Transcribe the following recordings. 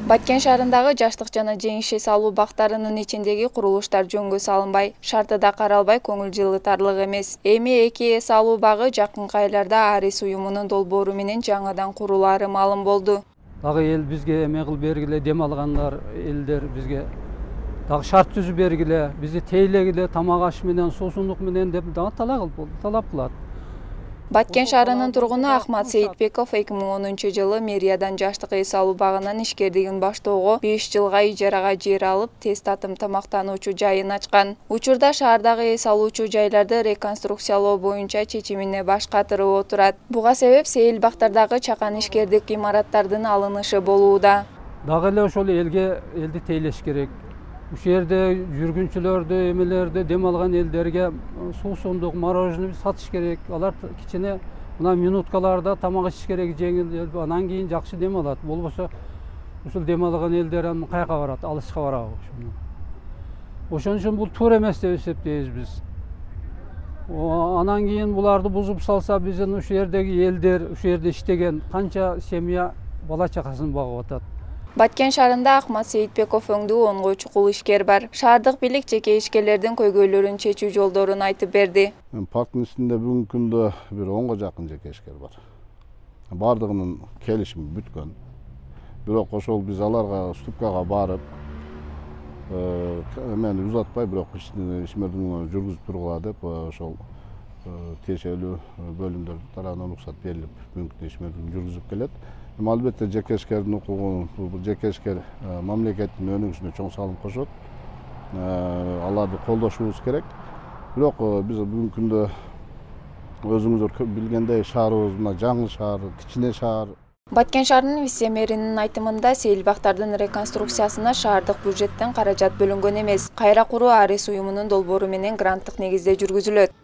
Баткен шаарындагы жаштык жана жеңиш эс алуу бактарынын ичиндеги курулуштар жөнгө салынбай, шартыда каралбай көңүл жылытарлык эмес. Эми эки эс алуу багы жакынкы айларда Арис уюмунун долбоору менен жаңадан курулаары маалым болду. Дагы эл бизге эме кылып бергиле, дем алгандар элдер бизге дагы шарт түзүп бергиле, бизди тейлегиле, тамак аш менен, суусундук менен деп дагы талап кылат. Баткен шаарынын тургуну Ахмат Сейитбеков 2010 жылы мэриядан жаштык эс алуу багынын ишкердигин баштоого 5 жылга ижарага жер алып, тез татым тамактануучу жайын ачкан. Учурда шаардагы эс алуучу жайларды реконструкциялоо боюнча чечимине баш катырып отурат. Буга себеп сейил бактардагы чакан ишкердик имараттардын алынышы болууда. Дагы эле ошол элди тейлеш керек. Ушу жерде жүргүнчүлөрдү, эмелерди дем алган элдерге суусундук, мороженое сатыш керек. Алар кичине мына минуткаларда тамак ичиш керек, жеңил, анан кийин жакшы дем алат. Болбосо ушул дем алган элдер каяка барат, алышка барабы ошону. Ошон үчүн бул туура эмес деп эсептейбиз биз. Анан кийин буларды бузуп салса, биздин ушу жердеги элдер, ушу жерде иштеген канча семья бала чакасын багып атат. Баткен шаарында Ахмат Сейитбеков өңдүү 10 чукул ишкер бар. Шаардык бийлик жеке ишкерлердин көйгөйлөрүн чечүү жолдорун айтып берди. Парктын ичинде бүгүнкү күндө бир 10га жакын жеке ишкер бар. Бардыгынын келишими бүткөн. Бирок ошол биз аларга уступкага барып, мени узатпай, бирок ишмердин жүргүзүп тургула деп ошол тиешелүү бөлүмдөр тарабынан уруксат берилип, бүгүнкү ишмердин жүргүзүп келет. Албетте жеке ишкердин укугу, жеке ишкер мамлекеттин өнүгүшүнө чоң салым кошот. Аларды колдошубуз керек. Бирок биз бүгүнкү күндө өзүңүздөр билгендей шаарыбыз мына жаңы шаар, кичине шаар. Баткен шаарынын вице-мэринин айтымында сейил бактардын реконструкциясына шаардык бюджеттен каражат бөлүнгөн эмес. Кайра куруу Арис уюмунун долбоору менен гранттык негизде жүргүзүлөт.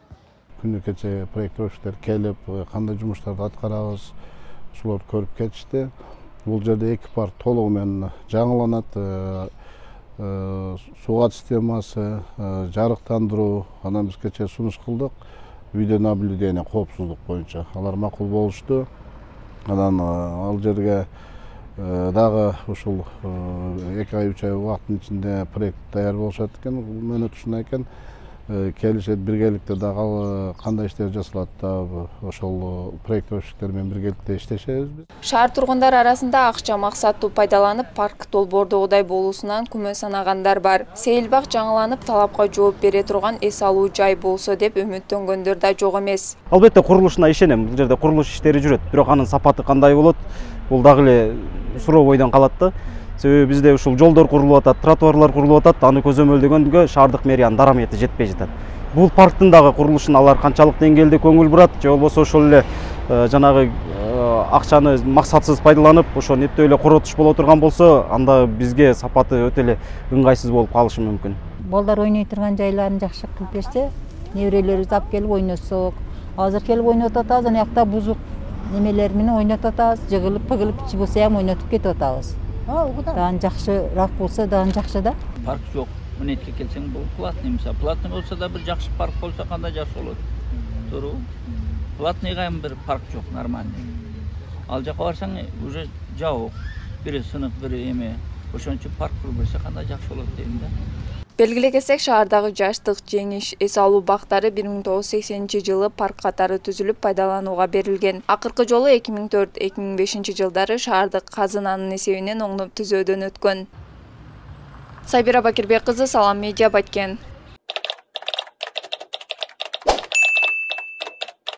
Күнү кече проектировщиктер келип, кандай жумуштарды аткарабыз, ушуларды көрүп кетишти. Бул жерде 2 парк толугу менен жаңыланат. Суу системасы, жарыктандыруу, анан биз кече сунуш кылдык. Видеонаблюдение, коопсуздук боюнча. Алар макул болушту. Анан ал жерге дагы ушул 2 ай 3 ай убакыттын ичинде проект даяр болушат экен. Мөөнөт ушундай экен. Келишет биргеликте дагы кандай иштер жасалат да ошол проектировщиктер менен биргеликте иштешебиз биз. Шаар тургундары арасында акча максаттуу пайдаланып, парк долбоордогудай болуусунан күмө санагандар бар. Сейилбак жаңыланып, талапка жооп бере турган эс алуу жай болсо деп үмүттөнгөндөр да жок эмес. Албетте курулушуна ишенем. Бул жерде курулуш иштери жүрөт, бирок анын сапаты кандай болот? Бул дагы эле суроо бойдон калат да. Себеби бизде ушул жолдор курулуп атат, тротуарлар курулуп атат, аны көзөмөлдөгөнгө шаардык мэриянын дарамети жетпей жатат. Бул парктын дагы курулушун алар канчалык деңгээлде көңүл бурат, же болбосо ошол эле жанагы акчаны максатсыз пайдаланып, ошону эптеп эле коротуш боло турган болсо, анда бизге сапаты өтө эле ыңгайсыз болуп калышы мүмкүн. Балдар ойной турган жайларын жакшы кылып берсе, неберелерибиз алып келип ойносок, азыр келип ойнотуп атабыз, ана жакта бузук немелер менен ойнотуп атабыз, жыгылып, пыгылып ичи болсо ham ойнотуп кетип атабыз. Дагы жакшыраак болсо дагы жакшы да. Парк жок. Мынетке келсең бул платный мисалы. Платный болсо да бир жакшы парк болсо кандай жакшы болот. Туура. Платныйга бир парк жок, нормальный. Ал жака барсаң уже жабык. Бири сынык, бири эме. Ошон үчүн парк куруп берсе кандай жакшы болот дейм да. Белгилей кетсек, шаардагы жаштык жеңиш эс алуу бактары 1980 жылы парк катары түзүлүп пайдаланууга берилген. Акыркы жолу 2004-2005 жылдары шаардык казынанын эсебинен оңдоп түзөөдөн өткөн. Сайбира Бакирбек кызы, Салам Медиа, Баткен.